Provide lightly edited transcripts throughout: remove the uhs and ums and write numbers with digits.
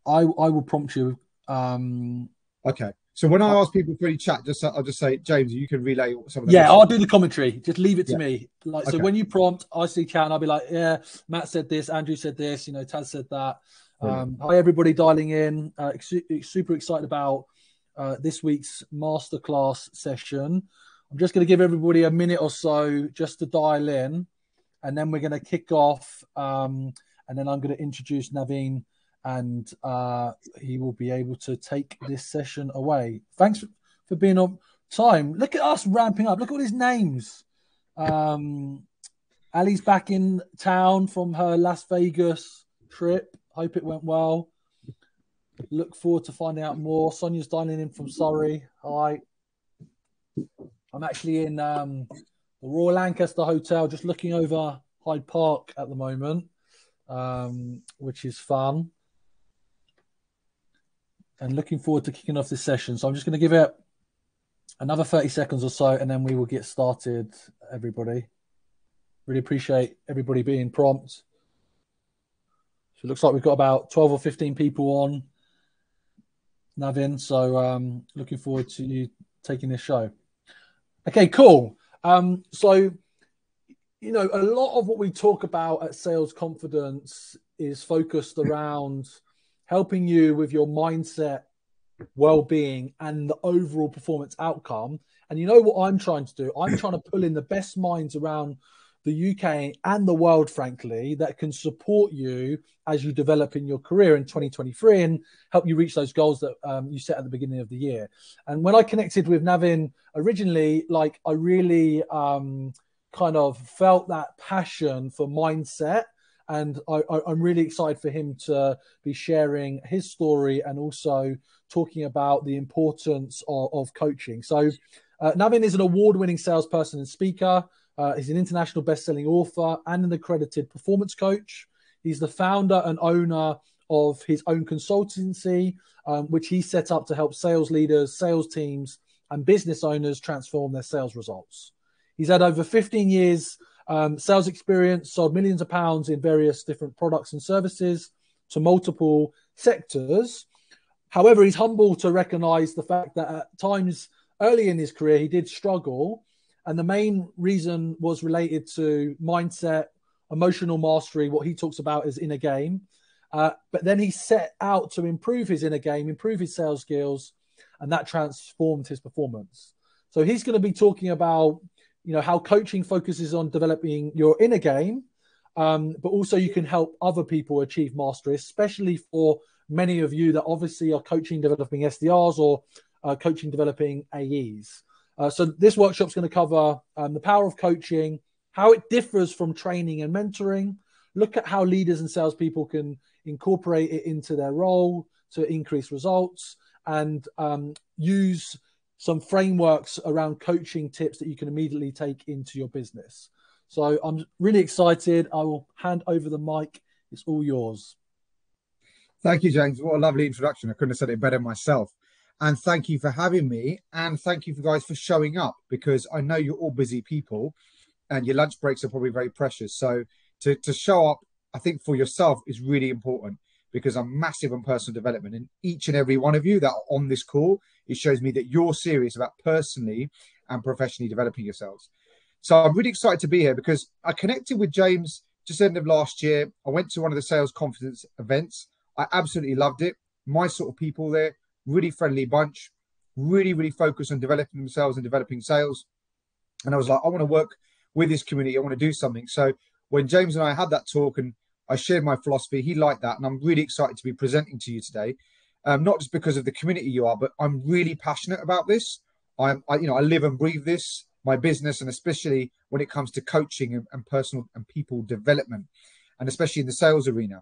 I will prompt you. Okay. So when I ask people for any chat, I'll just say, James, you can relay some of the Yeah, messages. I'll do the commentary. Just leave it to Yeah. me. Like, so Okay. when you prompt, I see chat and I'll be like, yeah, Matt said this, Andrew said this, Taz said that. Brilliant. Hi, everybody dialing in. Super excited about this week's masterclass session. I'm just going to give everybody a minute or so just to dial in, and then we're going to kick off. And then I'm going to introduce Naveen, and he will be able to take this session away. Thanks for being on time. Look at us ramping up. Look at all these names. Ali's back in town from her Las Vegas trip. Hope it went well. Look forward to finding out more. Sonia's dialing in from Surrey. Hi. I'm actually in the Royal Lancaster Hotel, just looking over Hyde Park at the moment, which is fun. And looking forward to kicking off this session. So I'm just going to give it another 30 seconds or so, and then we will get started, everybody. Really appreciate everybody being prompt. So it looks like we've got about 12 or 15 people on, Navin. So looking forward to you taking this show. Okay, cool. So, a lot of what we talk about at Sales Confidence is focused around helping you with your mindset, well-being, and the overall performance outcome. And you know what I'm trying to do? I'm trying to pull in the best minds around the UK and the world, frankly, that can support you as you develop in your career in 2023 and help you reach those goals that you set at the beginning of the year. And when I connected with Navin originally, like I really kind of felt that passion for mindset. And I'm really excited for him to be sharing his story and also talking about the importance of coaching. So Navin is an award-winning salesperson and speaker. He's an international best-selling author and an accredited performance coach. He's the founder and owner of his own consultancy, which he set up to help sales leaders, sales teams, and business owners transform their sales results. He's had over 15 years sales experience, sold millions of pounds in various different products and services to multiple sectors. However, he's humble to recognize the fact that at times early in his career, he did struggle. And the main reason was related to mindset, emotional mastery, what he talks about as inner game. But then he set out to improve his inner game, improve his sales skills, and that transformed his performance. So he's going to be talking about, how coaching focuses on developing your inner game, but also you can help other people achieve mastery, especially for many of you that obviously are coaching, developing SDRs or coaching, developing AEs. So this workshop's going to cover the power of coaching, how it differs from training and mentoring, look at how leaders and salespeople can incorporate it into their role to increase results, and use some frameworks around coaching tips that you can immediately take into your business. So I'm really excited. I will hand over the mic. It's all yours. Thank you, James. What a lovely introduction. I couldn't have said it better myself. And thank you for having me. And thank you for guys for showing up, because I know you're all busy people and your lunch breaks are probably very precious. So to show up, I think for yourself is really important, because I'm massive on personal development. And each and every one of you that are on this call, it shows me that you're serious about personally and professionally developing yourselves. So I'm really excited to be here because I connected with James just end of last year. I went to one of the Sales Confidence events. I absolutely loved it. My sort of people there, really friendly bunch, really, really focused on developing themselves and developing sales. And I was like, I want to work with this community. I want to do something. So when James and I had that talk and I shared my philosophy, he liked that. And I'm really excited to be presenting to you today. Not just because of the community you are, but I'm really passionate about this. I live and breathe this, my business, and especially when it comes to coaching and personal and people development, and especially in the sales arena.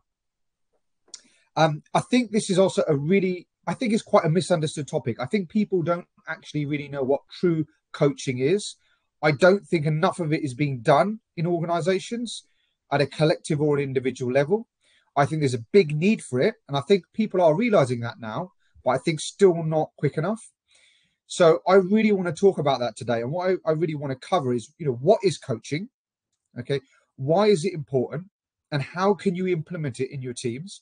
I think this is also I think it's quite a misunderstood topic. I think people don't actually really know what true coaching is. I don't think enough of it is being done in organizations at a collective or an individual level. I think there's a big need for it. And I think people are realizing that now, but I think still not quick enough. So I really want to talk about that today. And what I really want to cover is, what is coaching? Okay. Why is it important? And how can you implement it in your teams?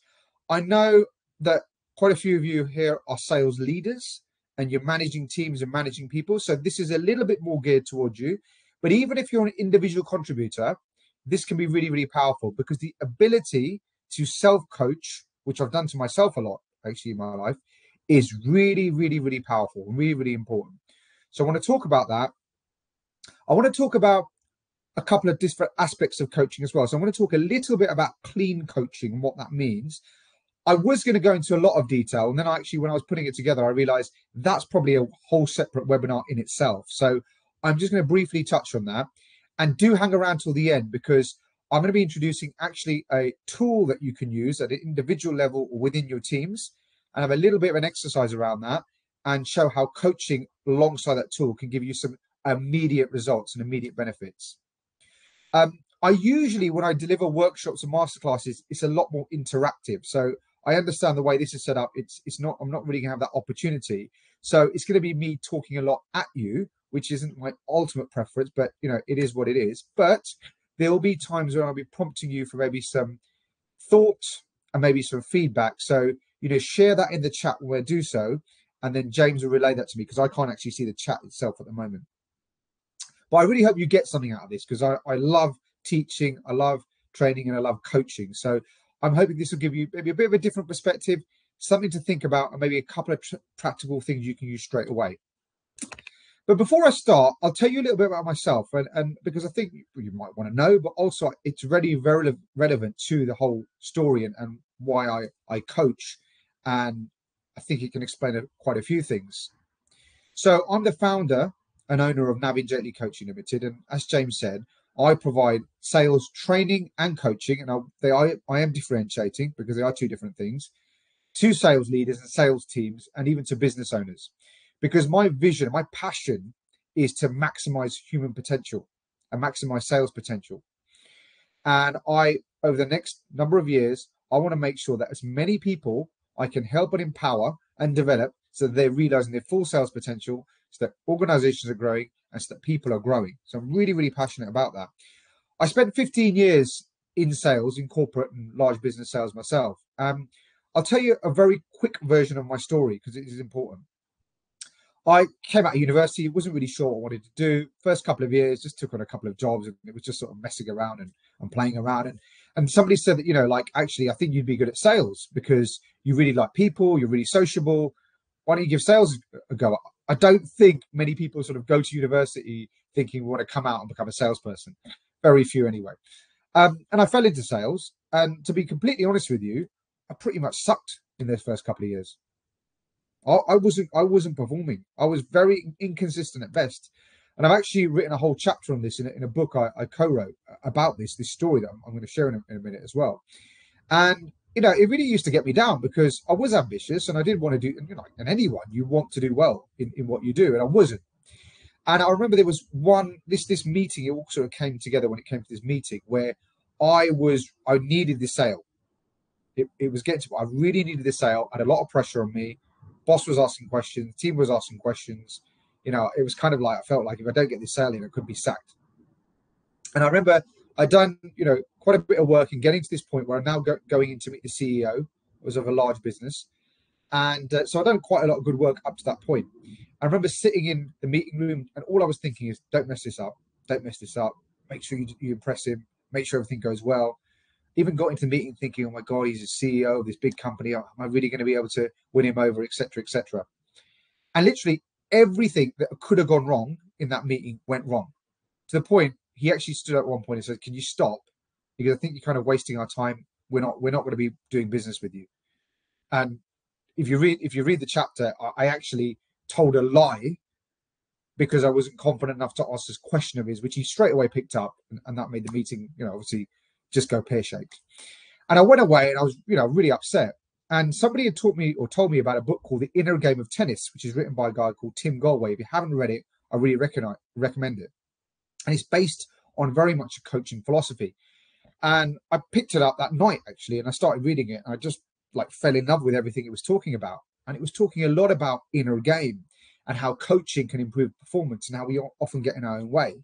I know that quite a few of you here are sales leaders and you're managing teams and managing people. So this is a little bit more geared towards you. But even if you're an individual contributor, this can be really, really powerful, because the ability to self-coach, which I've done to myself a lot actually in my life, is really, really, really powerful and really, really important. So I want to talk about that. I want to talk about a couple of different aspects of coaching as well. So I want to talk a little bit about clean coaching and what that means. I was going to go into a lot of detail, and then when I was putting it together, I realized that's probably a whole separate webinar in itself. So I'm just going to briefly touch on that, and do hang around till the end, because I'm going to be introducing actually a tool that you can use at an individual level within your teams, and have a little bit of an exercise around that, and show how coaching alongside that tool can give you some immediate results and immediate benefits. I usually, when I deliver workshops and masterclasses, it's a lot more interactive. So I understand the way this is set up. I'm not really gonna have that opportunity. So it's going to be me talking a lot at you, which isn't my ultimate preference, but it is what it is. But there will be times when I'll be prompting you for maybe some thoughts and maybe some feedback. So, share that in the chat when we do so. And then James will relay that to me, because I can't actually see the chat itself at the moment. But I really hope you get something out of this, because I love teaching, I love training, and I love coaching. So I'm hoping this will give you maybe a bit of a different perspective, something to think about, and maybe a couple of practical things you can use straight away. But before I start, I'll tell you a little bit about myself, and because I think you might want to know, but also it's really very relevant to the whole story and why I coach, and I think it can explain quite a few things. So I'm the founder and owner of Navin Jaitley Coaching Limited, and as James said, I provide sales training and coaching, and I am differentiating, because they are two different things, to sales leaders and sales teams, and even to business owners, because my vision, my passion is to maximize human potential and maximize sales potential. And over the next number of years, I want to make sure that as many people I can help and empower and develop, so that they're realizing their full sales potential, so that organizations are growing, and so that people are growing. So I'm really, really passionate about that. I spent 15 years in sales, in corporate and large business sales myself. I'll tell you a very quick version of my story, because it is important. I came out of university, wasn't really sure what I wanted to do. First couple of years, just took on a couple of jobs, and it was just sort of messing around and playing around. And somebody said that, actually, I think you'd be good at sales, because you really like people, you're really sociable. Why don't you give sales a go? I don't think many people sort of go to university thinking we want to come out and become a salesperson. Very few anyway. And I fell into sales. And to be completely honest with you, I pretty much sucked in those first couple of years. I wasn't performing. I was very inconsistent at best. And I've actually written a whole chapter on this in a book I co-wrote about this story that I'm going to share in a minute as well. And it really used to get me down, because I was ambitious and I did want to do, and anyone, you want to do well in what you do, and I wasn't. And I remember there was this meeting, it all sort of came together when it came to this meeting, where I needed the sale. It was getting to, I really needed the sale. I had a lot of pressure on me. Boss was asking questions, team was asking questions. It was kind of like, I felt like if I don't get this sale in, I could be sacked. And I remember I'd done, quite a bit of work in getting to this point where I'm now going in to meet the CEO. Was of a large business. And so I'd done quite a lot of good work up to that point. I remember sitting in the meeting room, and all I was thinking is, don't mess this up. Don't mess this up. Make sure you impress him. Make sure everything goes well. Even got into the meeting thinking, oh my God, he's a CEO of this big company. Am I really going to be able to win him over, et cetera, et cetera? And literally everything that could have gone wrong in that meeting went wrong, to the point he actually stood at one point and said, can you stop? Because I think you're kind of wasting our time. We're not going to be doing business with you. And if you read the chapter, I actually told a lie, because I wasn't confident enough to ask this question of his, which he straight away picked up, and that made the meeting, obviously just go pear-shaped. And I went away, and I was, really upset. And somebody had told me about a book called The Inner Game of Tennis, which is written by a guy called Tim Galway. If you haven't read it, I really recommend it. And it's based on very much a coaching philosophy. And I picked it up that night, actually, and I started reading it. And I just fell in love with everything it was talking about. And it was talking a lot about inner game and how coaching can improve performance, and how we often get in our own way.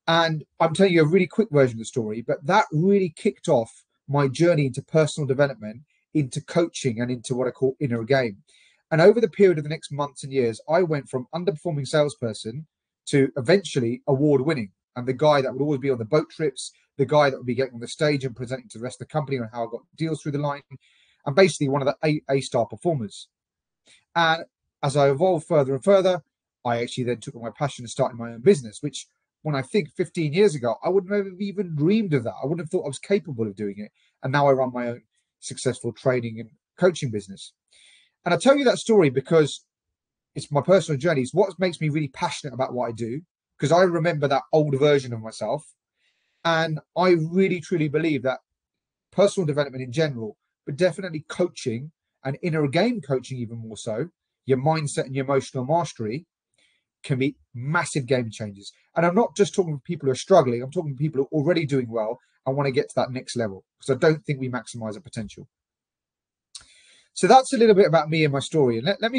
And I'm telling you a really quick version of the story, but that really kicked off my journey into personal development into coaching and into what I call inner game. And over the period of the next months and years, I went from underperforming salesperson to eventually award winning. And the guy that would always be on the boat trips, the guy that would be getting on the stage and presenting to the rest of the company on how I got deals through the line, and basically one of the A-star performers. And as I evolved further and further, I actually then took on my passion and started my own business, which when I think 15 years ago, I wouldn't have even dreamed of that. I wouldn't have thought I was capable of doing it. And now I run my own successful training and coaching business. And I tell you that story because it's my personal journey. It's what makes me really passionate about what I do, because I remember that old version of myself. And I really, truly believe that personal development in general, but definitely coaching and inner game coaching even more so, your mindset and your emotional mastery can be massive game changers. And I'm not just talking to people who are struggling. I'm talking to people who are already doing well and want to get to that next level, because I don't think we maximize our potential. So that's a little bit about me and my story. And let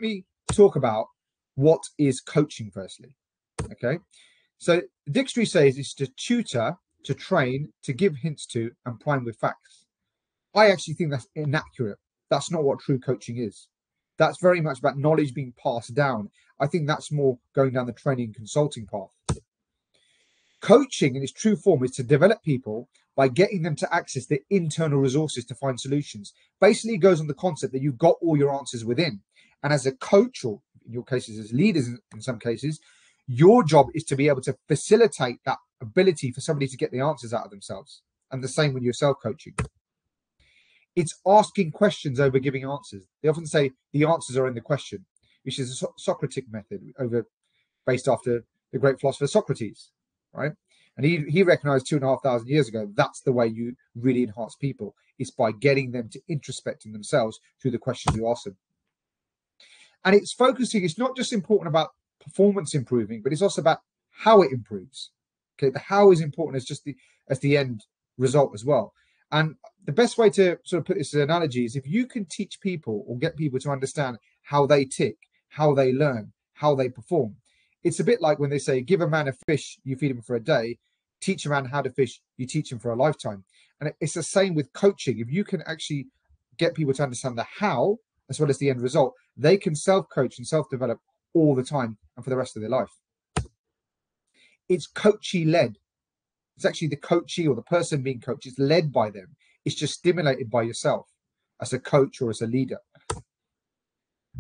me talk about what is coaching firstly. Okay. So the dictionary says it's to tutor, to train, to give hints to, and prime with facts. I actually think that's inaccurate. That's not what true coaching is. That's very much about knowledge being passed down. I think that's more going down the training and consulting path. Coaching in its true form is to develop people by getting them to access their internal resources to find solutions. Basically, it goes on the concept that you've got all your answers within. And as a coach, or in your cases as leaders in some cases, your job is to be able to facilitate that ability for somebody to get the answers out of themselves. And the same with your self-coaching. It's asking questions over giving answers. They often say the answers are in the question, which is a Socratic method based after the great philosopher Socrates, right? And he recognized 2,500 years ago, that's the way you really enhance people. It's by getting them to introspect in themselves through the questions you ask them. And it's not just important about performance improving, but it's also about how it improves. Okay, the how is important as the end result as well. And the best way to sort of put this as an analogy is if you can teach people or get people to understand how they tick, how they learn, how they perform. It's a bit like when they say, give a man a fish, you feed him for a day. Teach a man how to fish, you teach him for a lifetime. And it's the same with coaching. If you can actually get people to understand the how, as well as the end result, they can self-coach and self-develop all the time and for the rest of their life. It's coachee-led. It's actually the coachee or the person being coached. It's led by them. It's just stimulated by yourself as a coach or as a leader.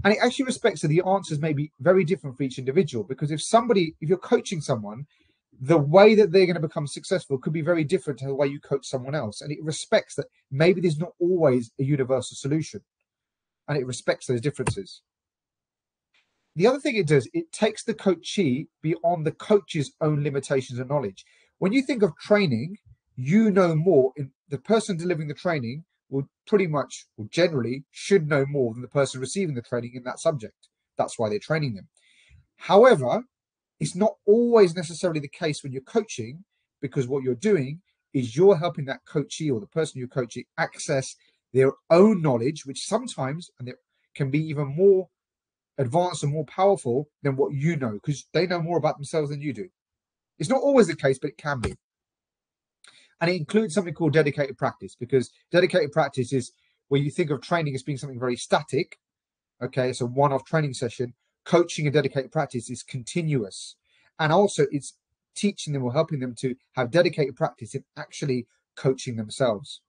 And it actually respects that the answers may be very different for each individual, because if you're coaching someone, the way that they're going to become successful could be very different to the way you coach someone else. And it respects that maybe there's not always a universal solution. And it respects those differences. The other thing it does, it takes the coachee beyond the coach's own limitations and knowledge. When you think of training, you know more. The person delivering the training will pretty much, or generally, should know more than the person receiving the training in that subject. That's why they're training them. However, it's not always necessarily the case when you're coaching, because what you're doing is you're helping that coachee or the person you're coaching access their own knowledge, which sometimes and it can be even more advanced and more powerful than what you know, because they know more about themselves than you do. It's not always the case, but it can be. And it includes something called dedicated practice, because dedicated practice is where you think of training as being something very static. Okay, it's a one-off training session. Coaching and dedicated practice is continuous. And also it's teaching them or helping them to have dedicated practice in actually coaching themselves.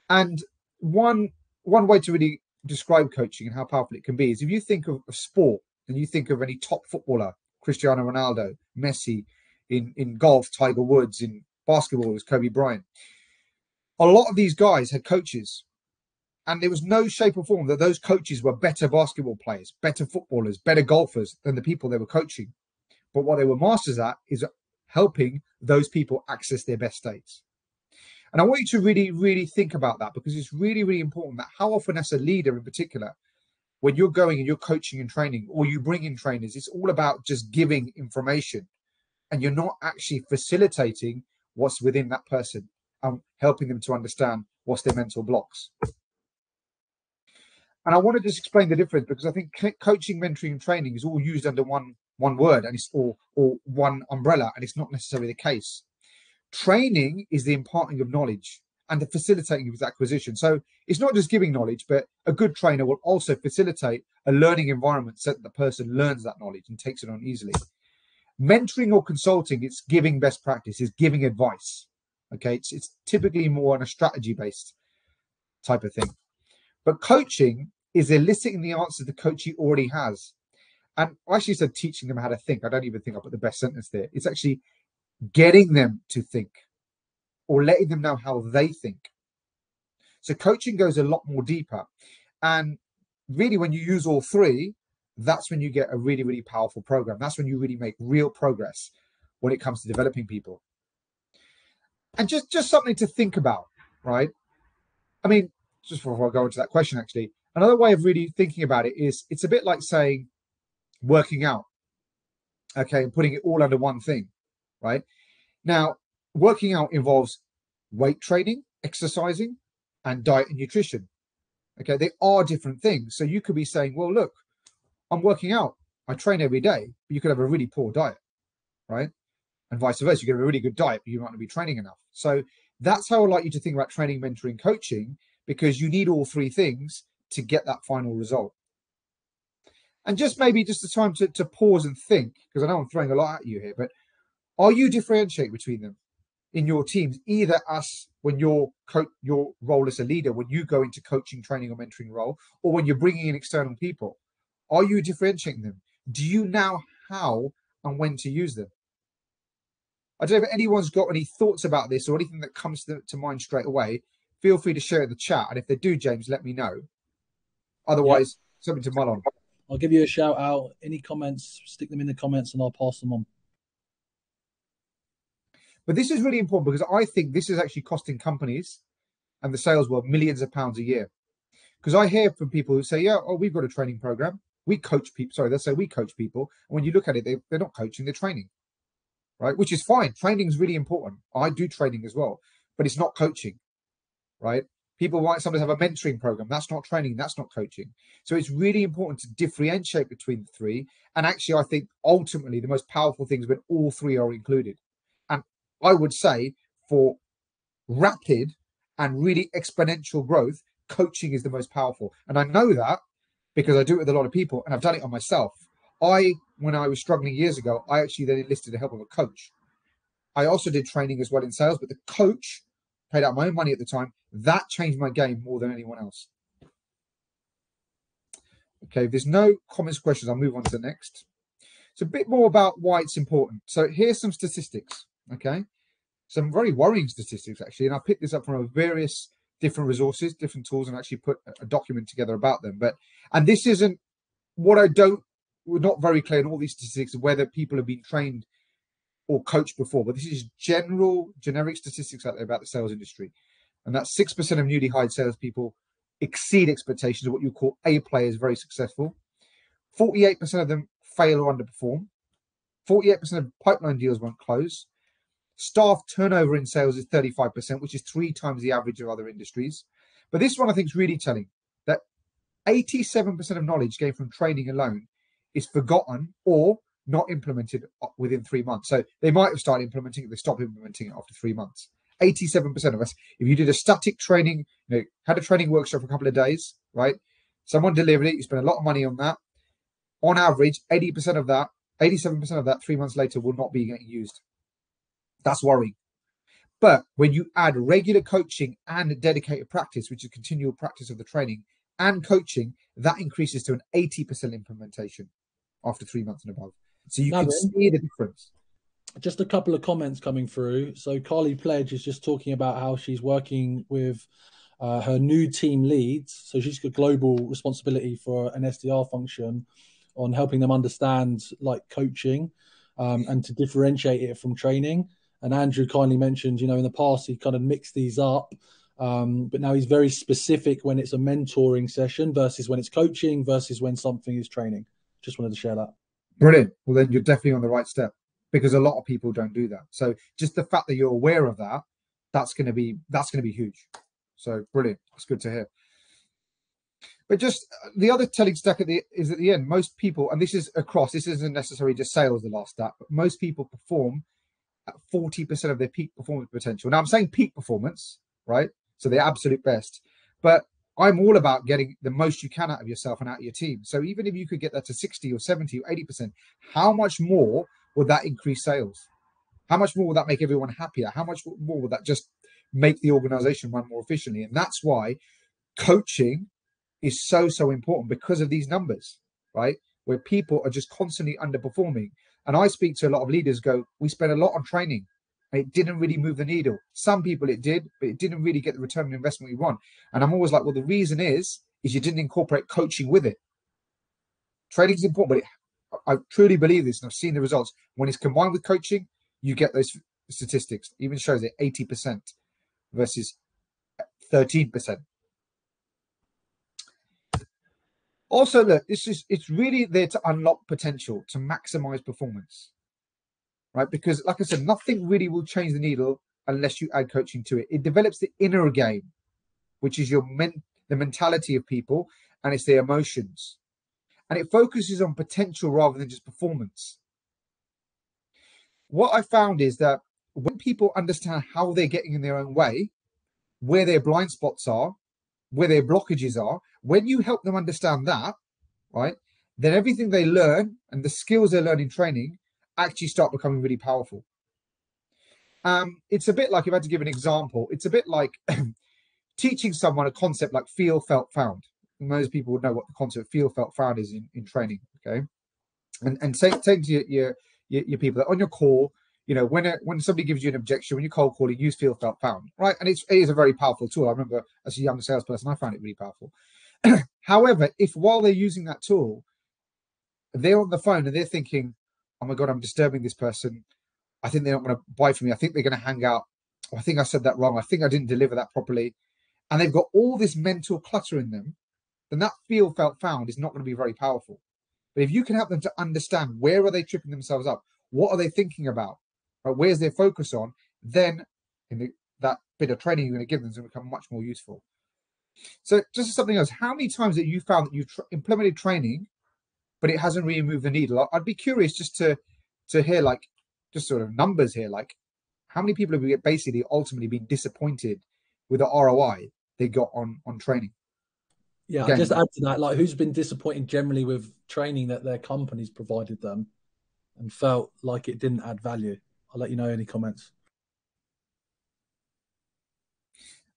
And one way to really describe coaching and how powerful it can be is if you think of sport and you think of any top footballer, Cristiano Ronaldo, Messi, in golf, Tiger Woods, in basketball, it was Kobe Bryant. A lot of these guys had coaches, and there was no shape or form that those coaches were better basketball players, better footballers, better golfers than the people they were coaching. But what they were masters at is helping those people access their best states. And I want you to really, really think about that, because it's really, really important that how often as a leader in particular, when you're going and you're coaching and training, or you bring in trainers, it's all about just giving information and you're not actually facilitating what's within that person and helping them to understand what's their mental blocks. And I want to just explain the difference, because I think coaching, mentoring, and training is all used under one word, and it's or one umbrella, and it's not necessarily the case. Training is the imparting of knowledge, and facilitating with acquisition. So it's not just giving knowledge, but a good trainer will also facilitate a learning environment so that the person learns that knowledge and takes it on easily. Mentoring or consulting, it's giving best practice, it's giving advice. Okay, it's typically more on a strategy-based type of thing. But coaching is eliciting the answer the coachee already has. And I actually said teaching them how to think. I don't even think I put the best sentence there. It's actually getting them to think or letting them know how they think. So coaching goes a lot more deeper. And really, when you use all three, that's when you get a really, really powerful program. That's when you really make real progress when it comes to developing people. And just something to think about, right? I mean, just before I go into that question, actually, another way of really thinking about it is it's a bit like saying working out, okay, and putting it all under one thing, right? Now, working out involves weight training, exercising, and diet and nutrition. Okay, they are different things. So you could be saying, well, look, I'm working out, I train every day, but you could have a really poor diet, right? And vice versa. You could have a really good diet, but you might not be training enough. So that's how I like you to think about training, mentoring, coaching, because you need all three things to get that final result. And just maybe just the time to pause and think, because I know I'm throwing a lot at you here, but are you differentiating between them in your teams, either as when your role as a leader, when you go into coaching, training, or mentoring role, or when you're bringing in external people? Are you differentiating them? Do you know how and when to use them? I don't know if anyone's got any thoughts about this or anything that comes to mind straight away. Feel free to share in the chat. And if they do, James, let me know. Otherwise, something to mull on. I'll give you a shout out. Any comments, stick them in the comments and I'll pass them on. But this is really important because I think this is actually costing companies and the sales world millions of pounds a year. Because I hear from people who say, yeah, oh, we've got a training program. We coach people. Sorry, they'll say we coach people. And when you look at it, they're not coaching, they're training. Right? Which is fine. Training is really important. I do training as well, but it's not coaching, right? People might sometimes have a mentoring program. That's not training. That's not coaching. So it's really important to differentiate between the three. And actually, I think ultimately the most powerful thing is when all three are included. And I would say for rapid and really exponential growth, coaching is the most powerful. And I know that because I do it with a lot of people and I've done it on myself. When I was struggling years ago, I actually then enlisted the help of a coach. I also did training as well in sales, but the coach paid out my own money at the time. That changed my game more than anyone else. Okay, if there's no comments, questions, I'll move on to the next. It's a bit more about why it's important. So here's some statistics, okay? Some very worrying statistics, actually. And I picked this up from various different resources, different tools, and actually put a document together about them. And this isn't what we're not very clear in all these statistics of whether people have been trained or coached before, but this is generic statistics out there about the sales industry. And that's 6% of newly hired salespeople exceed expectations of what you call A players, very successful. 48% of them fail or underperform. 48% of pipeline deals won't close. Staff turnover in sales is 35%, which is 3 times the average of other industries. But this one I think is really telling, that 87% of knowledge gained from training alone is forgotten or not implemented within 3 months. So they might have started implementing it, they stop implementing it after 3 months. 87% of us, if you did a static training, had a training workshop for a couple of days, right? Someone delivered it, you spent a lot of money on that. On average, 87% of that 3 months later will not be getting used. That's worrying. But when you add regular coaching and dedicated practice, which is continual practice of the training and coaching, that increases to an 80% implementation after 3 months and above. So you can see the difference. Just a couple of comments coming through. So Carly Pledge is just talking about how she's working with her new team leads. So she's got global responsibility for an SDR function on helping them understand like coaching and to differentiate it from training. And Andrew kindly mentioned, in the past, he kind of mixed these up. But now he's very specific when it's a mentoring session versus when it's coaching versus when something is training. Just wanted to share that. Brilliant. Well, then you're definitely on the right step because a lot of people don't do that. So just the fact that you're aware of that, that's going to be huge. So brilliant. It's good to hear. But just the other telling stat is at the end, most people, and this isn't necessarily just sales, the last stat, but most people perform at 40% of their peak performance potential. Now I'm saying peak performance, right? So the absolute best. But I'm all about getting the most you can out of yourself and out of your team. So even if you could get that to 60 or 70 or 80%, how much more would that increase sales? How much more will that make everyone happier? How much more will that just make the organization run more efficiently? And that's why coaching is so, so important, because of these numbers, right? Where people are just constantly underperforming. And I speak to a lot of leaders go, we spent a lot on training and it didn't really move the needle. Some people it did, but it didn't really get the return on investment we want. And I'm always like, well, the reason is you didn't incorporate coaching with it. Training is important, but I truly believe this, and I've seen the results. When it's combined with coaching, you get those statistics. It even shows it 80% versus 13%. Also, look, it's really there to unlock potential, to maximize performance, right? Because like I said, nothing really will change the needle unless you add coaching to it. It develops the inner game, which is the mentality of people, and it's their emotions. And it focuses on potential rather than just performance. What I found is that when people understand how they're getting in their own way, where their blind spots are, where their blockages are, when you help them understand that, right, then everything they learn and the skills they learn in training actually start becoming really powerful. It's a bit like, if I had to give an example, it's a bit like teaching someone a concept like feel, felt, found. Most people would know what the concept of feel, felt, found is in training, okay? And say to your people that on your call, you know, when somebody gives you an objection, when you cold calling, use feel, felt, found, right? And it is a very powerful tool. I remember as a young salesperson, I found it really powerful. However, if while they're using that tool, they're on the phone and they're thinking, oh my God, I'm disturbing this person. I think they're not going to buy from me. I think they're going to hang out. Oh, I think I said that wrong. I think I didn't deliver that properly. And they've got all this mental clutter in them, then that feel, felt, found is not going to be very powerful. But if you can help them to understand where are they tripping themselves up, what are they thinking about, right? Where's their focus on, then that bit of training you're going to give them is going to become much more useful. So just something else, how many times that you found that you've implemented training, but it hasn't really moved the needle? I'd be curious just to hear, like, just sort of numbers here, like how many people have basically ultimately been disappointed with the ROI they got on training? Yeah, I'll just add to that, like, who's been disappointed generally with training that their companies provided them and felt like it didn't add value? I'll let you know any comments.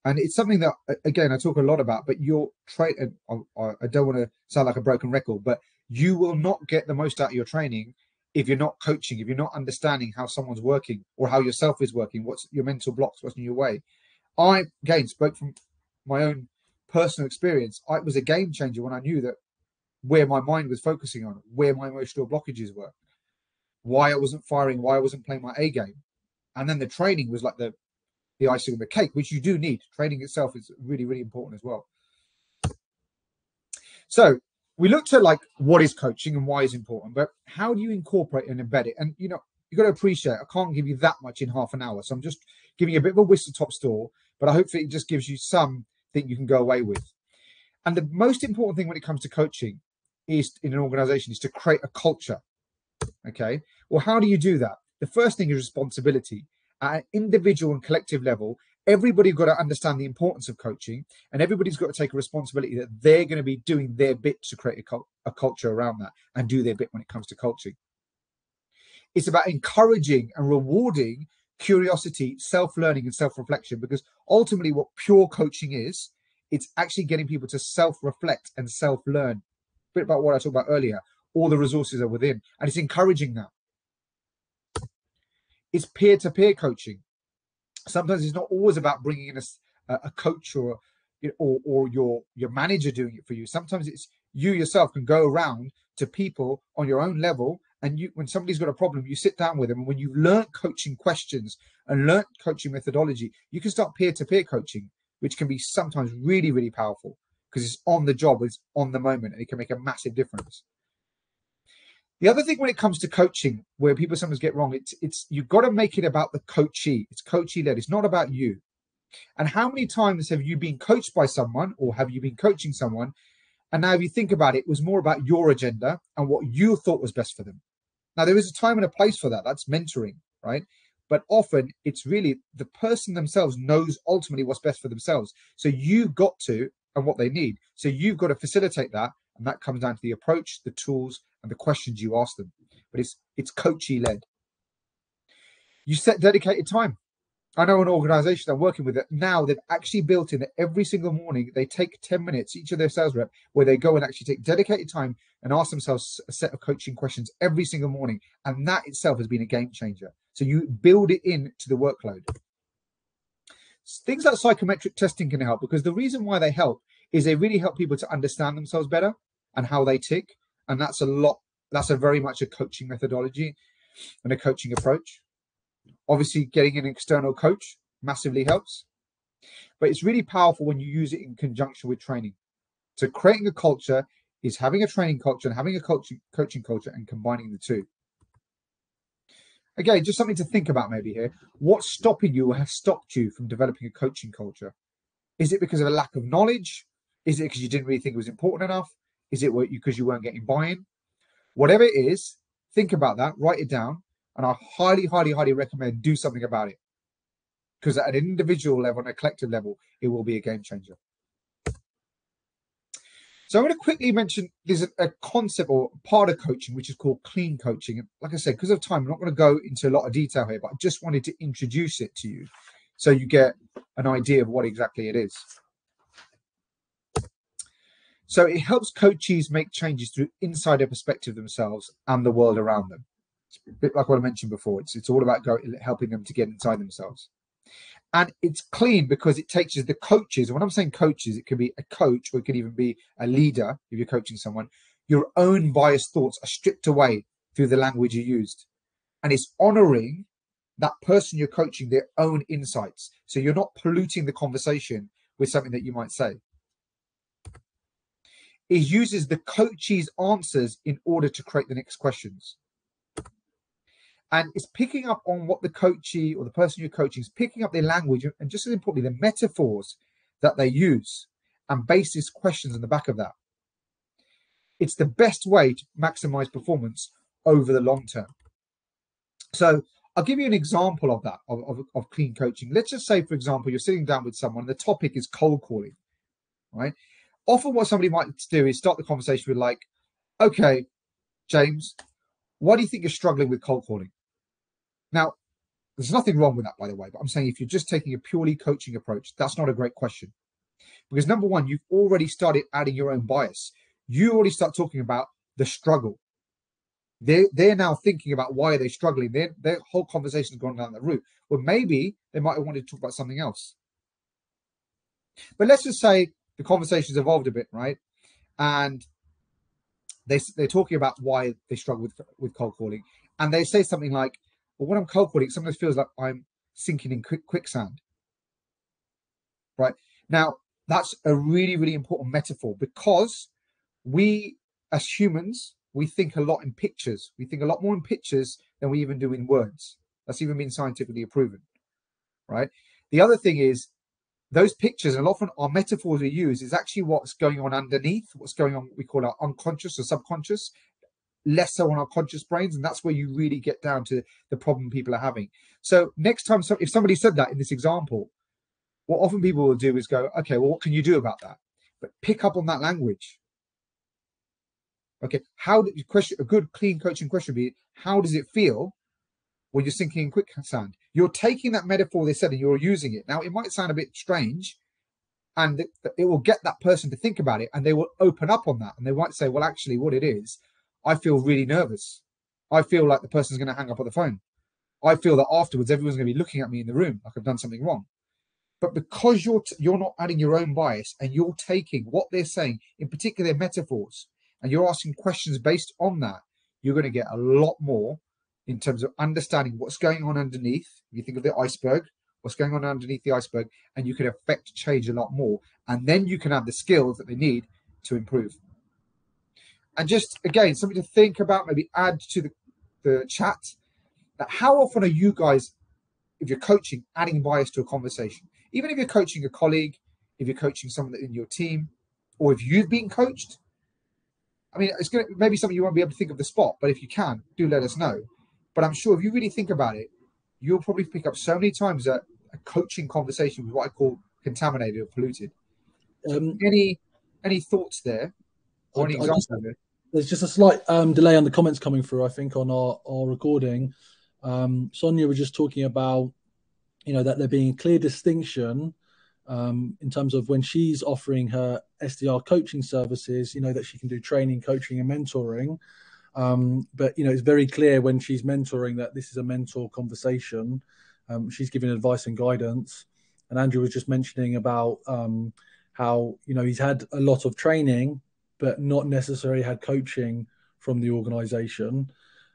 And it's something that, again, I talk a lot about, but your training, I don't want to sound like a broken record, but you will not get the most out of your training if you're not coaching, if you're not understanding how someone's working or how yourself is working, what's your mental blocks, what's in your way. I, again, spoke from my own personal experience. It was a game changer when I knew that where my mind was focusing on, where my emotional blockages were, why I wasn't firing, why I wasn't playing my A game. And then the training was like the icing on the cake, which you do need. Training itself is really, really important as well. So we looked at like what is coaching and why it's important, but how do you incorporate and embed it? And you know, you've got to appreciate, I can't give you that much in half an hour. So I'm just giving you a bit of a whistle top store, but I hope that it just gives you something you can go away with. And the most important thing when it comes to coaching is in an organization is to create a culture. Okay. Well, how do you do that? The first thing is responsibility. At an individual and collective level, everybody's got to understand the importance of coaching, and everybody's got to take a responsibility that they're going to be doing their bit to create a culture around that and do their bit when it comes to coaching. It's about encouraging and rewarding curiosity, self-learning, and self-reflection, because ultimately what pure coaching is, it's actually getting people to self-reflect and self-learn. A bit about what I talked about earlier. All the resources are within, and it's encouraging that. It's peer-to-peer coaching. Sometimes it's not always about bringing in a coach or your manager doing it for you. Sometimes it's you yourself can go around to people on your own level, and when somebody's got a problem, you sit down with them, and when you've learned coaching questions and learned coaching methodology, you can start peer-to-peer coaching, which can be sometimes really, really powerful because it's on the job, it's on the moment, and it can make a massive difference. The other thing when it comes to coaching, where people sometimes get wrong, it's you've got to make it about the coachee. It's coachee-led. It's not about you. And how many times have you been coached by someone, or have you been coaching someone, and now if you think about it, it was more about your agenda and what you thought was best for them? Now, there is a time and a place for that. That's mentoring, right? but often it's really the person themselves knows ultimately what's best for themselves. So you've got to, and what they need. So you've got to facilitate that. And that comes down to the approach, the tools, and the questions you ask them. But it's coachee led. You set dedicated time. I know an organization I'm working with that now they've actually built in that every single morning they take 10 minutes, each of their sales rep, where they go and actually take dedicated time and ask themselves a set of coaching questions every single morning. And that itself has been a game changer. So you build it into the workload. Things like psychometric testing can help, because the reason why they help is they really help people to understand themselves better and how they tick. And that's a very much a coaching methodology and a coaching approach. Obviously, getting an external coach massively helps, but it's really powerful when you use it in conjunction with training. So creating a culture is having a training culture and having a coaching culture and combining the two. Again, just something to think about maybe here. What's stopping you or has stopped you from developing a coaching culture? Is it because of a lack of knowledge? Is it because you didn't really think it was important enough? Is it because you weren't getting buy-in? Whatever it is, think about that, write it down. And I highly, highly, highly recommend do something about it. Because at an individual level and a collective level, it will be a game changer. So I'm going to quickly mention there's a concept or part of coaching, which is called clean coaching. And like I said, because of time, I'm not going to go into a lot of detail here, but I just wanted to introduce it to you so you get an idea of what exactly it is. So it helps coaches make changes through insider perspective themselves and the world around them. It's a bit like what I mentioned before. It's all about helping them to get inside themselves. And it's clean because it takes the coaches, and when I'm saying coaches, it could be a coach or it could even be a leader if you're coaching someone. Your own biased thoughts are stripped away through the language you used. And it's honoring that person you're coaching, their own insights. So you're not polluting the conversation with something that you might say. It uses the coach's answers in order to create the next questions. And it's picking up on what the coachee or the person you're coaching is picking up their language and just as importantly, the metaphors that they use and basis questions on the back of that. It's the best way to maximize performance over the long term. So I'll give you an example of that, of clean coaching. Let's just say, for example, you're sitting down with someone, the topic is cold calling, right? Often what somebody might do is start the conversation with like, okay, James, why do you think you're struggling with cold calling? Now, there's nothing wrong with that, by the way, but I'm saying if you're just taking a purely coaching approach, that's not a great question. Because number one, you've already started adding your own bias. You already start talking about the struggle. They're now thinking about why are they struggling. Their whole conversation has gone down that route. Well, maybe they might have wanted to talk about something else. But let's just say the conversation's evolved a bit, right? And they're talking about why they struggle with cold calling. And they say something like, well, when I'm cold calling, it sometimes feels like I'm sinking in quicksand, right? Now, that's a really, really important metaphor because we, as humans, we think a lot in pictures. We think a lot more in pictures than we even do in words. That's even been scientifically proven, right? The other thing is those pictures, and often our metaphors we use is actually what's going on underneath, what's going on, what we call our unconscious or subconscious, less so on our conscious brains. And that's where you really get down to the problem people are having. So next time, if somebody said that in this example, what often people will do is go, okay, well, what can you do about that? But pick up on that language. Okay, a good clean coaching question would be, how does it feel when you're sinking in quicksand? You're taking that metaphor they said and you're using it. Now, it might sound a bit strange, and it will get that person to think about it, and they will open up on that. And they might say, well, actually, what it is, I feel really nervous. I feel like the person's going to hang up on the phone. I feel that afterwards, everyone's going to be looking at me in the room like I've done something wrong. But because you're not adding your own bias and you're taking what they're saying, in particular their metaphors, and you're asking questions based on that, you're going to get a lot more in terms of understanding what's going on underneath. If you think of the iceberg, what's going on underneath the iceberg, and you can affect change a lot more. And then you can have the skills that they need to improve. And just, again, something to think about, maybe add to the chat, that how often are you guys, if you're coaching, adding bias to a conversation? Even if you're coaching a colleague, if you're coaching someone in your team, or if you've been coached, I mean, it's going maybe something you won't be able to think of the spot, but if you can, do let us know. But I'm sure if you really think about it, you'll probably pick up so many times a coaching conversation with what I call contaminated or polluted. Any thoughts there, or any examples there? There's just a slight delay on the comments coming through, I think, on our recording. Sonia was just talking about, that there being a clear distinction in terms of when she's offering her SDR coaching services, that she can do training, coaching, and mentoring. But, it's very clear when she's mentoring that this is a mentor conversation. She's giving advice and guidance. And Andrew was just mentioning about how, he's had a lot of training, but not necessarily had coaching from the organization.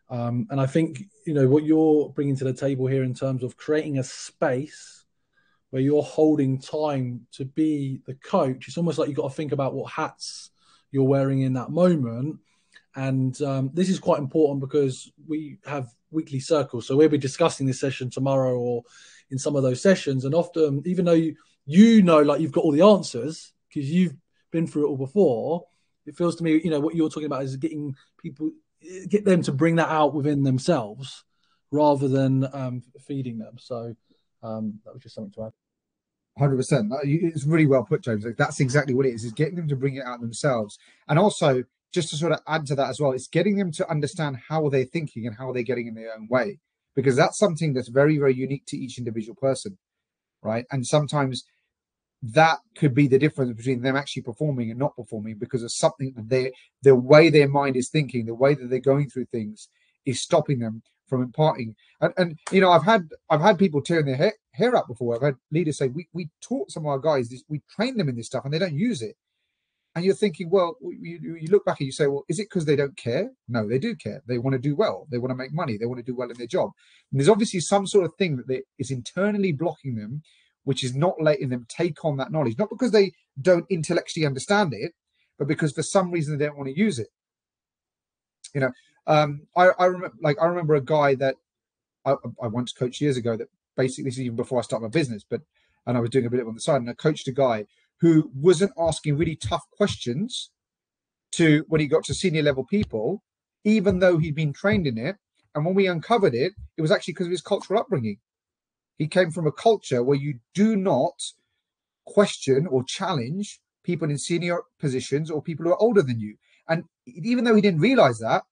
And I think, what you're bringing to the table here in terms of creating a space where you're holding time to be the coach, it's almost like you've got to think about what hats you're wearing in that moment. And this is quite important because we have weekly circles. So we'll be discussing this session tomorrow or in some of those sessions. And often, even though like you've got all the answers because you've been through it all before, it feels to me, what you're talking about is get them to bring that out within themselves rather than feeding them. So that was just something to add. 100%. It's really well put, James. That's exactly what it is getting them to bring it out themselves. And also, just to sort of add to that as well, it's getting them to understand how they're thinking and how they're getting in their own way, because that's something that's very, very unique to each individual person, right? And sometimes that could be the difference between them actually performing and not performing because of something that the way their mind is thinking, the way that they're going through things is stopping them from imparting. And I've had people tearing their hair up before. I've had leaders say, we taught some of our guys this, we train them in this stuff and they don't use it. And you're thinking, well, you look back and you say, well, is it because they don't care? No, they do care. They want to do well. They want to make money. They want to do well in their job. And there's obviously some sort of thing that is internally blocking them, which is not letting them take on that knowledge, not because they don't intellectually understand it, but because for some reason they don't want to use it. I remember a guy that I once coached years ago that basically, this is even before I started my business, and I was doing a bit on the side, and I coached a guy who wasn't asking really tough questions when he got to senior level people, even though he'd been trained in it. And when we uncovered it, it was actually because of his cultural upbringing. He came from a culture where you do not question or challenge people in senior positions or people who are older than you. And even though he didn't realize that,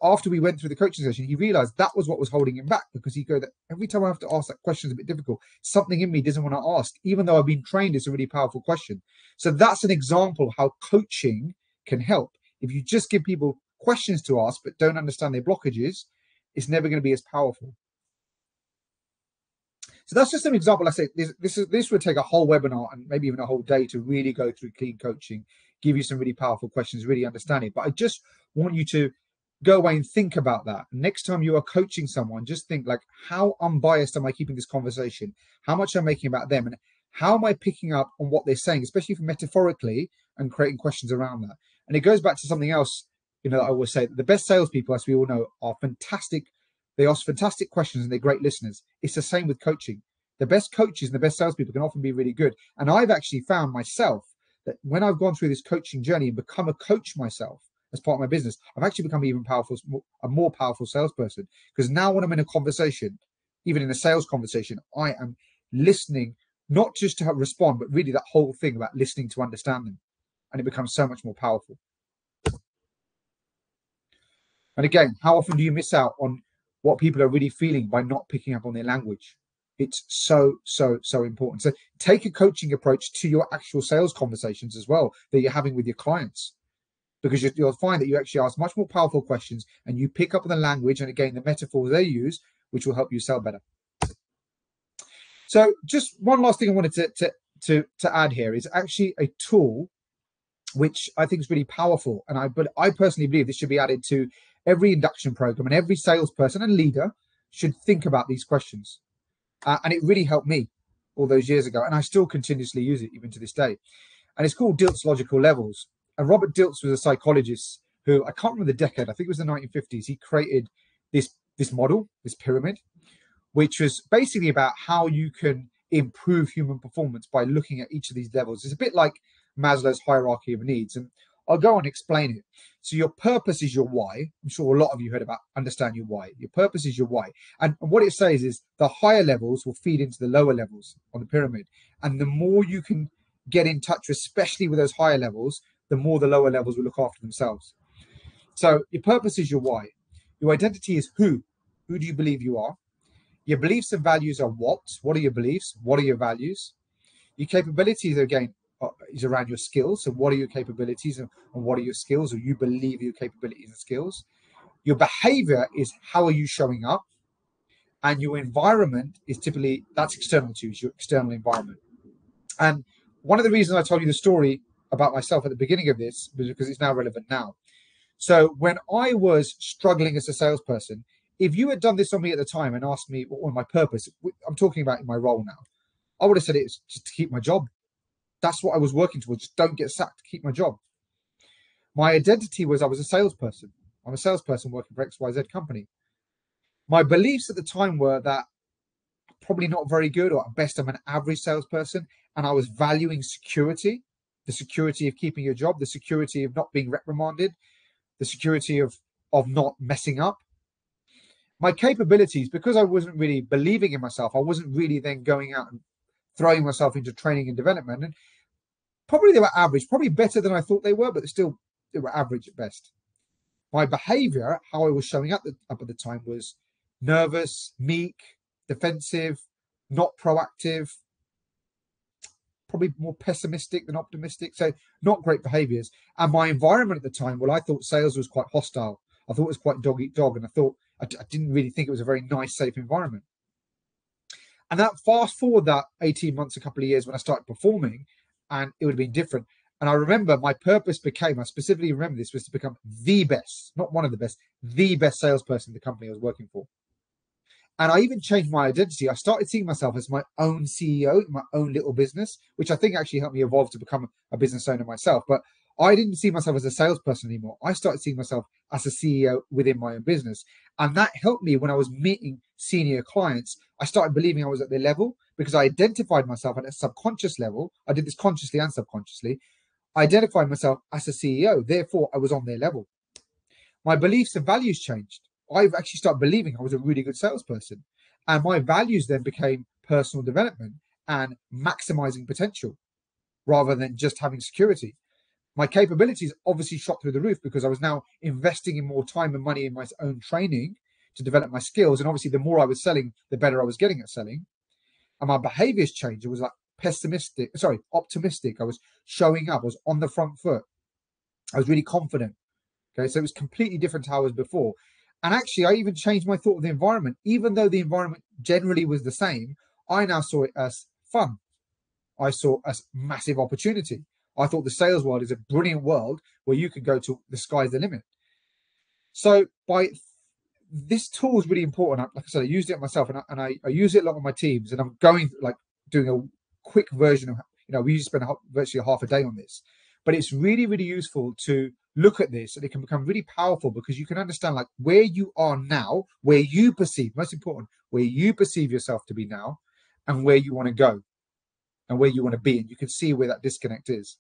after we went through the coaching session, he realized that was what was holding him back, because he go that every time I have to ask that question is a bit difficult. Something in me doesn't want to ask, even though I've been trained. It's a really powerful question. So that's an example of how coaching can help. If you just give people questions to ask but don't understand their blockages, it's never going to be as powerful. So that's just an example. I say this would take a whole webinar and maybe even a whole day to really go through clean coaching, give you some really powerful questions, really understand it. But I just want you to go away and think about that. Next time you are coaching someone, just think like, how unbiased am I keeping this conversation? How much am I making about them? And how am I picking up on what they're saying, especially metaphorically, and creating questions around that? And it goes back to something else, I always say that the best salespeople, as we all know, are fantastic. They ask fantastic questions and they're great listeners. It's the same with coaching. The best coaches and the best salespeople can often be really good. And I've actually found myself that when I've gone through this coaching journey and become a coach myself as part of my business, I've actually become a more powerful salesperson. Because now when I'm in a conversation, even in a sales conversation, I am listening, not just to respond, but really that whole thing about listening to understand them. And it becomes so much more powerful. And again, how often do you miss out on what people are really feeling by not picking up on their language? It's so, so, so important. So take a coaching approach to your actual sales conversations as well that you're having with your clients, because you'll find that you actually ask much more powerful questions and you pick up on the language and, again, the metaphors they use, which will help you sell better. So just one last thing I wanted to add here is actually a tool which I think is really powerful. But I personally believe this should be added to every induction program, and every salesperson and leader should think about these questions. And it really helped me all those years ago, and I still continuously use it even to this day. And it's called Dilts Logical Levels. And Robert Dilts was a psychologist who, I can't remember the decade, I think it was the 1950s. He created this model, this pyramid, which was basically about how you can improve human performance by looking at each of these levels. It's a bit like Maslow's hierarchy of needs. And I'll go and explain it. So your purpose is your why. I'm sure a lot of you heard about understand your why. Your purpose is your why. And what it says is the higher levels will feed into the lower levels on the pyramid. And the more you can get in touch, especially with those higher levels, the more the lower levels will look after themselves. So your purpose is your why. Your identity is who. Who do you believe you are? Your beliefs and values are what? What are your beliefs? What are your values? Your capabilities, again, is around your skills. So what are your capabilities and what are your skills, or you believe your capabilities and skills? Your behavior is how are you showing up? And your environment is typically, that's external to you, is your external environment. And one of the reasons I told you the story about myself at the beginning of this was because it's now relevant now. So when I was struggling as a salesperson, if you had done this on me at the time and asked me what was my purpose, I'm talking about in my role now, I would have said it's just to keep my job. That's what I was working towards. Just don't get sacked, keep my job. My identity was I was a salesperson. I'm a salesperson working for XYZ company. My beliefs at the time were that probably not very good, or at best I'm an average salesperson, and I was valuing security, the security of keeping your job, the security of not being reprimanded, the security of not messing up. My capabilities, because I wasn't really believing in myself, I wasn't really then going out and throwing myself into training and development. And probably they were average, probably better than I thought they were, but they were average at best. My behavior, how I was showing up at the time, was nervous, meek, defensive, not proactive, probably more pessimistic than optimistic. So not great behaviors. And my environment at the time, well, I thought sales was quite hostile. I thought it was quite dog eat dog. And I thought, I didn't really think it was a very nice, safe environment. And that fast forward that 18 months, a couple of years when I started performing, and it would have been different. And I remember my purpose became, I specifically remember this, was to become the best, not one of the best, the best salesperson in the company I was working for. And I even changed my identity. I started seeing myself as my own CEO, my own little business, which I think actually helped me evolve to become a business owner myself. But I didn't see myself as a salesperson anymore. I started seeing myself as a CEO within my own business. And that helped me when I was meeting senior clients. I started believing I was at their level because I identified myself at a subconscious level. I did this consciously and subconsciously. I identified myself as a CEO. Therefore, I was on their level. My beliefs and values changed. I've actually started believing I was a really good salesperson. And my values then became personal development and maximizing potential rather than just having security. My capabilities obviously shot through the roof because I was now investing in more time and money in my own training to develop my skills. And obviously, the more I was selling, the better I was getting at selling. And my behaviors changed. It was like optimistic. I was showing up. I was on the front foot. I was really confident. Okay, so it was completely different to how I was before. And actually, I even changed my thought of the environment. Even though the environment generally was the same, I now saw it as fun. I saw as massive opportunity. I thought the sales world is a brilliant world where you can go to the sky's the limit. So this tool is really important. Like I said, I used it myself, and I use it a lot on my teams. And I'm doing a quick version of, we usually spend virtually half a day on this. But it's really, really useful to look at this, and it can become really powerful because you can understand like where you are now, where you perceive, most important, where you perceive yourself to be now, and where you want to go and where you want to be. And you can see where that disconnect is.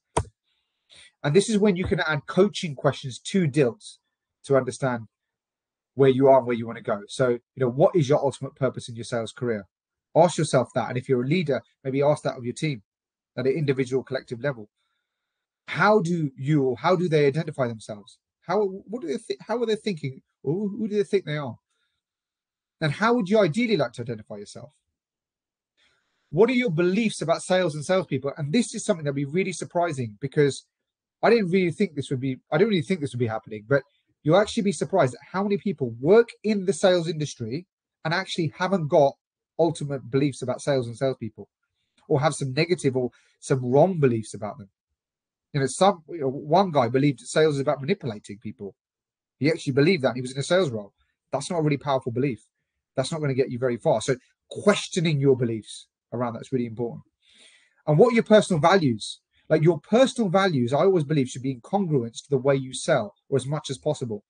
And this is when you can add coaching questions to DILT to understand where you are and where you want to go. So, what is your ultimate purpose in your sales career? Ask yourself that. And if you're a leader, maybe ask that of your team at an individual, collective level. How do they identify themselves? How are they thinking? Or who do they think they are? And how would you ideally like to identify yourself? What are your beliefs about sales and salespeople? And this is something that'd be really surprising because I didn't really think this would be happening, but you'll actually be surprised at how many people work in the sales industry and actually haven't got ultimate beliefs about sales and salespeople, or have some negative or some wrong beliefs about them. One guy believed that sales is about manipulating people. He actually believed that. He was in a sales role. That's not a really powerful belief. That's not going to get you very far. So questioning your beliefs around that's really important. And what are your personal values? Like your personal values, I always believe, should be in congruence to the way you sell, or as much as possible.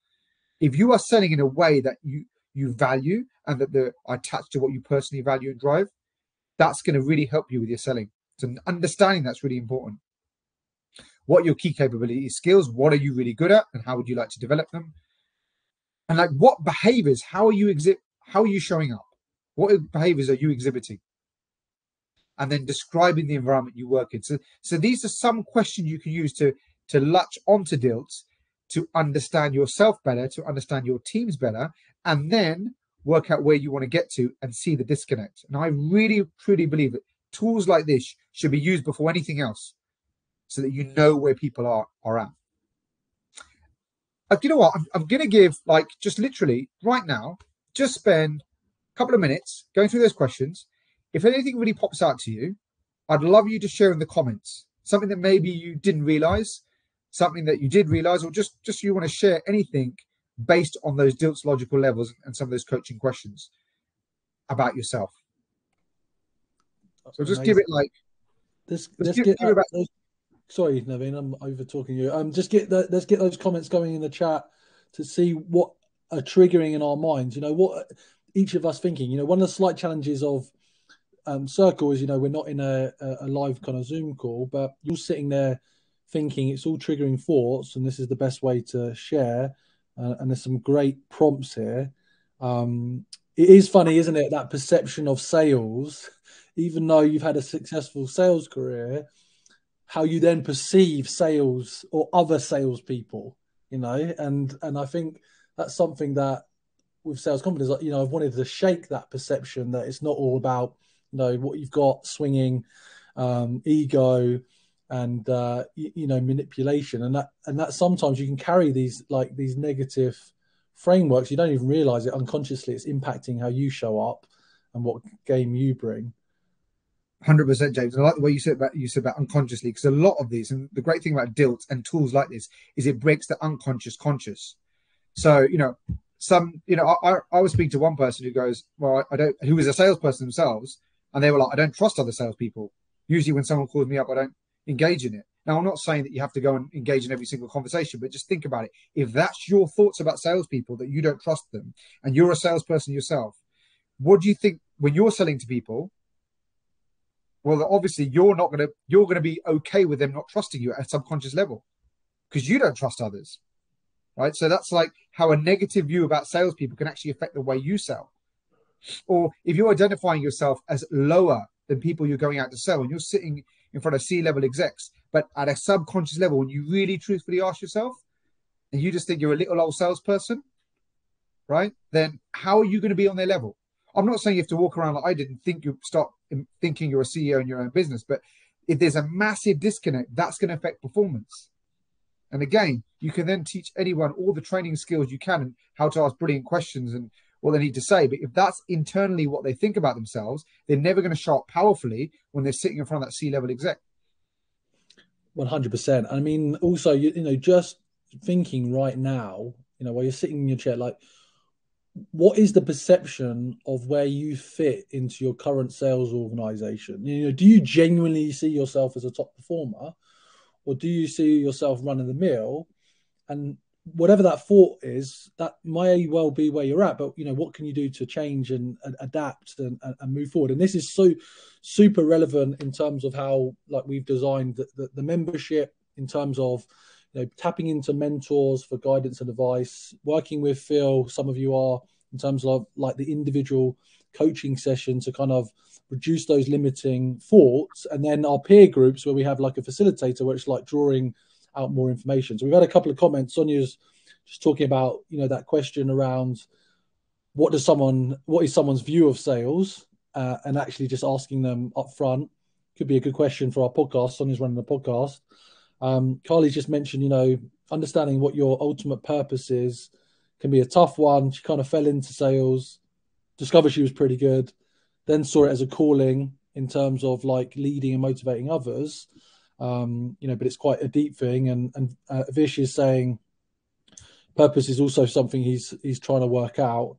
If you are selling in a way that you value and that they're attached to what you personally value and drive, that's going to really help you with your selling. So understanding that's really important. What are your key capability skills? What are you really good at, and how would you like to develop them? And like, what behaviors? How are you showing up? What behaviors are you exhibiting? And then describing the environment you work in. So these are some questions you can use to latch onto DILT, to understand yourself better, to understand your teams better, and then work out where you want to get to and see the disconnect. And I really, truly believe that tools like this should be used before anything else, so that you know where people are at. You know what? I'm going to give, like, just literally right now, just spend a couple of minutes going through those questions. If anything really pops out to you, I'd love you to share in the comments something that maybe you didn't realize, something that you did realize, or just you want to share anything based on those DILT's logical levels and some of those coaching questions about yourself. So just give it like sorry, Naveen, I'm over talking you. Let's get those comments going in the chat to see what are triggering in our minds. You know, what each of us thinking. You know, one of the slight challenges of Circle is, you know, we're not in a live kind of Zoom call, but you're sitting there thinking, it's all triggering thoughts, and this is the best way to share. And there's some great prompts here. It is funny, isn't it, that perception of sales, even though you've had a successful sales career, how you then perceive sales or other salespeople, you know, and I think that's something that with sales confidence, you know, I've wanted to shake that perception that it's not all about, you know, what you've got swinging, ego, and you know, manipulation, and that sometimes you can carry these negative frameworks. You don't even realize it unconsciously. It's impacting how you show up and what game you bring. 100%, James. I like the way you said about unconsciously, because a lot of these, and the great thing about DILT and tools like this is it breaks the unconscious conscious. So, you know, I was speaking to one person who goes, well, who was a salesperson themselves, and they were like, I don't trust other salespeople. Usually when someone calls me up, I don't engage in it. Now, I'm not saying that you have to go and engage in every single conversation, but just think about it. If that's your thoughts about salespeople, that you don't trust them, and you're a salesperson yourself, what do you think when you're selling to people? Well, obviously you're going to be okay with them not trusting you at a subconscious level, because you don't trust others, right? So that's like how a negative view about salespeople can actually affect the way you sell. Or if you're identifying yourself as lower than people you're going out to sell, and you're sitting in front of C-level execs, but at a subconscious level, when you really truthfully ask yourself, and you just think you're a little old salesperson, right? Then how are you going to be on their level? I'm not saying you have to walk around like I did and think you start thinking you're a CEO in your own business, but if there's a massive disconnect, that's going to affect performance. And again, you can then teach anyone all the training skills you can and how to ask brilliant questions and what they need to say. But if that's internally what they think about themselves, they're never going to show up powerfully when they're sitting in front of that C-level exec. 100%. I mean, also, you know, just thinking right now, you know, while you're sitting in your chair, like, what is the perception of where you fit into your current sales organization? You know, do you genuinely see yourself as a top performer, or do you see yourself running the mill? And whatever that thought is, that may well be where you're at, but, you know, what can you do to change and adapt and move forward? And this is so super relevant in terms of how, like, we've designed the membership, in terms of, you know, tapping into mentors for guidance and advice, working with Phil. Some of you are, in terms of like the individual coaching session to kind of reduce those limiting thoughts, and then our peer groups where we have like a facilitator where it's like drawing out more information. So we've had a couple of comments. Sonia's just talking about, you know, that question around what is someone's view of sales, and actually just asking them up front could be a good question for our podcast. Sonia's running the podcast. Carly's just mentioned, you know, understanding what your ultimate purpose is can be a tough one. She kind of fell into sales, discovered she was pretty good, then saw it as a calling in terms of like leading and motivating others. You know, but it's quite a deep thing. And Vish is saying purpose is also something he's trying to work out.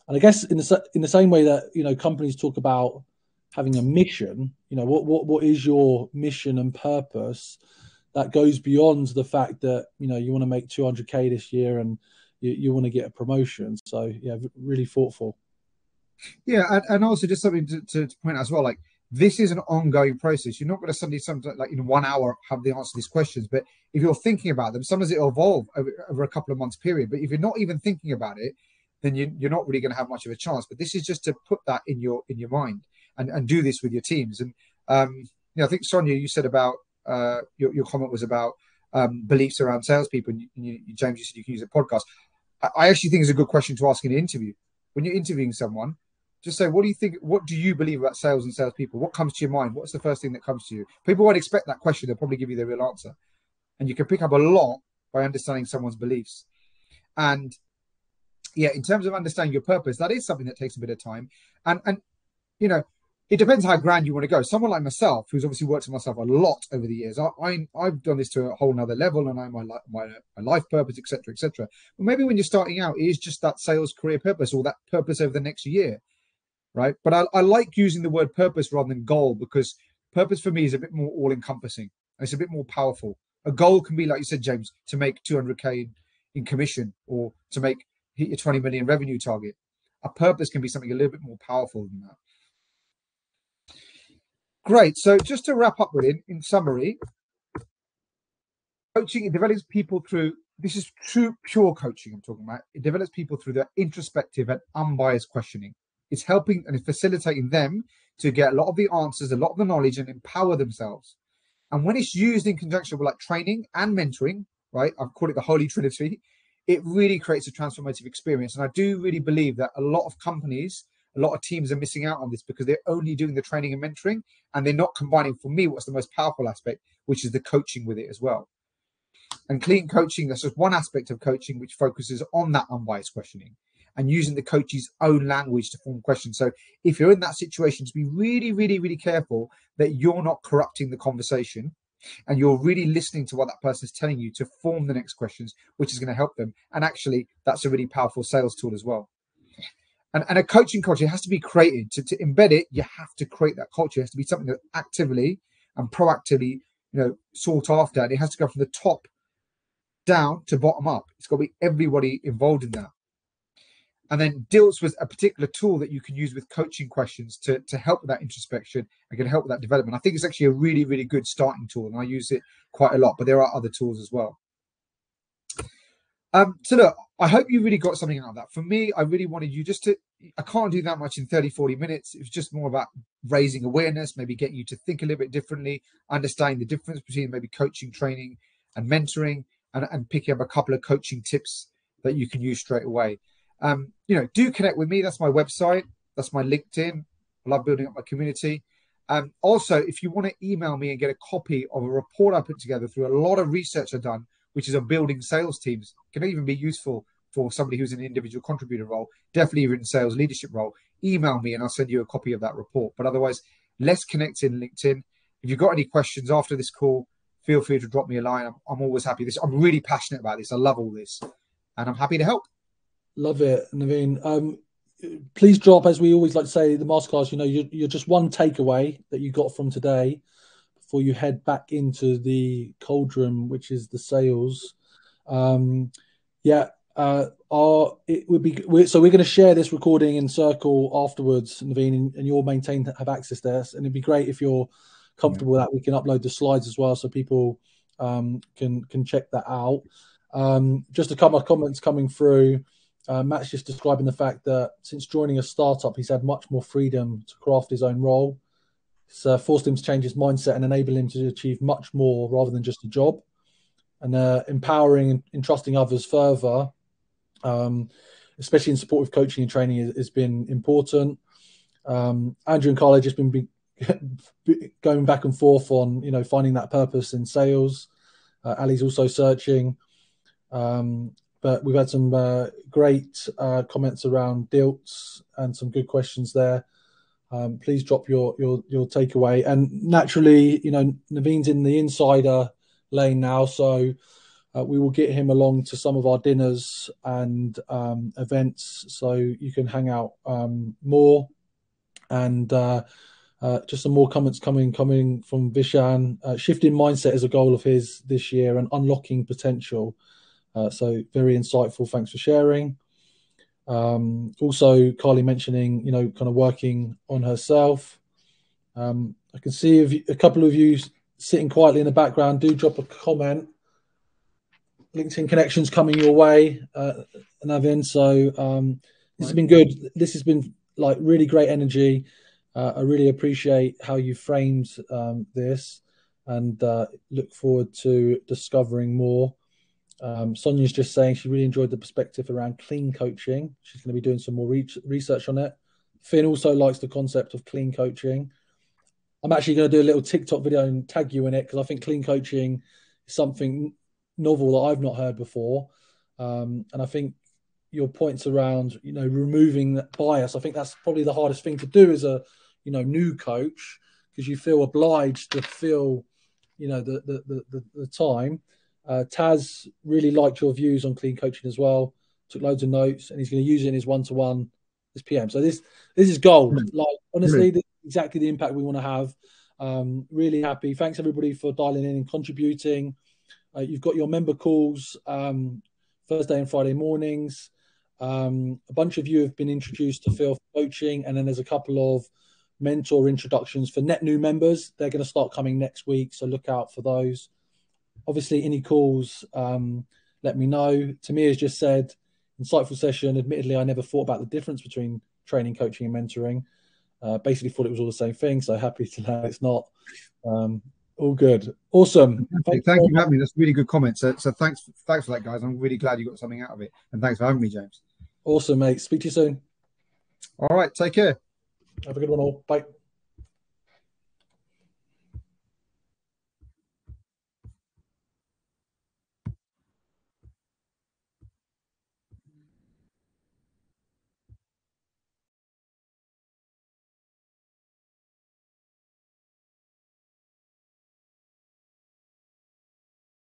And I guess in the same way that, you know, companies talk about having a mission, you know, what is your mission and purpose? That goes beyond the fact that, you know, you want to make 200K this year and you want to get a promotion. So yeah, really thoughtful. Yeah, and also just something to point out as well, like this is an ongoing process. You're not going to suddenly, sometimes like in 1 hour, have the answer to these questions. But if you're thinking about them, sometimes it'll evolve over a couple of months period. But if you're not even thinking about it, then you're not really going to have much of a chance. But this is just to put that in your mind and do this with your teams. And I think Sonia, you said about your comment was about beliefs around salespeople. And James, you said you can use a podcast. I actually think it's a good question to ask in an interview. When you're interviewing someone, just say, what do you think? What do you believe about sales and salespeople? What comes to your mind? What's the first thing that comes to you? People won't expect that question. They'll probably give you the real answer. And you can pick up a lot by understanding someone's beliefs. And yeah, in terms of understanding your purpose, that is something that takes a bit of time. And it depends how grand you want to go. Someone like myself, who's obviously worked on myself a lot over the years, I've done this to a whole nother level, and I know my life purpose, etc., etc. But maybe when you're starting out, it is just that sales career purpose or that purpose over the next year, right? But I like using the word purpose rather than goal, because purpose for me is a bit more all-encompassing. It's a bit more powerful. A goal can be, like you said, James, to make 200K in commission or to hit your 20 million revenue target. A purpose can be something a little bit more powerful than that. Great. So just to wrap up with it, in summary, coaching, it develops people through, this is true, pure coaching I'm talking about. It develops people through their introspective and unbiased questioning. It's helping and facilitating them to get a lot of the answers, a lot of the knowledge, and empower themselves. And when it's used in conjunction with like training and mentoring, right, I've called it the Holy Trinity, it really creates a transformative experience. And I do really believe that a lot of companies, a lot of teams are missing out on this because they're only doing the training and mentoring, and they're not combining, for me, what's the most powerful aspect, which is the coaching with it as well. And clean coaching, that's just one aspect of coaching which focuses on that unbiased questioning and using the coach's own language to form questions. So if you're in that situation, to be really, really, really careful that you're not corrupting the conversation and you're really listening to what that person is telling you to form the next questions, which is going to help them. And actually, that's a really powerful sales tool as well. And a coaching culture has to be created. To embed it, you have to create that culture. It has to be something that actively and proactively, sought after. And it has to go from the top down to bottom up. It's got to be everybody involved in that. And then DILTS was a particular tool that you can use with coaching questions to help with that introspection and can help with that development. I think it's actually a really, really good starting tool, and I use it quite a lot, but there are other tools as well. So look, I hope you really got something out of that. For me, I really wanted you I can't do that much in 30, 40 minutes. It was just more about raising awareness, maybe getting you to think a little bit differently, understanding the difference between maybe coaching, training, and mentoring, and picking up a couple of coaching tips that you can use straight away. Do connect with me. That's my website. That's my LinkedIn. I love building up my community. Also, if you want to email me and get a copy of a report I put together through a lot of research I've done, which is on building sales teams, can even be useful for somebody who's in an individual contributor role, definitely in sales leadership role, email me and I'll send you a copy of that report. But otherwise, let's connect in LinkedIn. If you've got any questions after this call, feel free to drop me a line. I'm always happy. I'm really passionate about this. I love all this, and I'm happy to help. Love it, Naveen. Please drop, as we always like to say, the masterclass. You're just one takeaway that you got from today before you head back into the cauldron, which is the sales. It would be so. We're going to share this recording in Circle afterwards, Naveen, and you'll have access to this. And it'd be great if you're comfortable with that. We can upload the slides as well, so people can check that out. Just a couple of comments coming through. Matt's just describing the fact that since joining a startup, he's had much more freedom to craft his own role. It's forced him to change his mindset and enable him to achieve much more rather than just a job. And empowering and entrusting others further, especially in supportive coaching and training, has been important. Andrew and Carl have just been going back and forth on, finding that purpose in sales. Ali's also searching. But we've had some great comments around DILTS and some good questions there. Please drop your takeaway. And naturally, Naveen's in the insider lane now, so we will get him along to some of our dinners and events, so you can hang out more. And just some more comments coming from Vishan. Shifting mindset is a goal of his this year and unlocking potential. So very insightful. Thanks for sharing. Also, Carly mentioning, kind of working on herself. I can see a couple of you sitting quietly in the background. Do drop a comment. LinkedIn connections coming your way, Navin. So this has been good. This has been like really great energy. I really appreciate how you framed this, and look forward to discovering more. Sonia's just saying she really enjoyed the perspective around clean coaching. She's going to be doing some more research on it. Finn also likes the concept of clean coaching. I'm actually going to do a little TikTok video and tag you in it, because I think clean coaching is something novel that I've not heard before. And I think your points around, removing that bias, I think that's probably the hardest thing to do as a, new coach, because you feel obliged to fill, the time. Taz really liked your views on clean coaching as well. Took loads of notes, and he's going to use it in his one-to-one this PM. So this is gold. Like, honestly, this is exactly the impact we want to have. Really happy. Thanks everybody for dialing in and contributing. You've got your member calls Thursday and Friday mornings. A bunch of you have been introduced to Phil coaching, and then there's a couple of mentor introductions for net new members. They're going to start coming next week, so look out for those. Obviously, any calls, let me know. Tamir has just said, insightful session. Admittedly, I never thought about the difference between training, coaching, and mentoring. Basically thought it was all the same thing, so happy to know it's not. All good. Awesome. Thank you for having me. That's a really good comment. So thanks for that, guys. I'm really glad you got something out of it. And thanks for having me, James. Awesome, mate. Speak to you soon. All right. Take care. Have a good one all. Bye.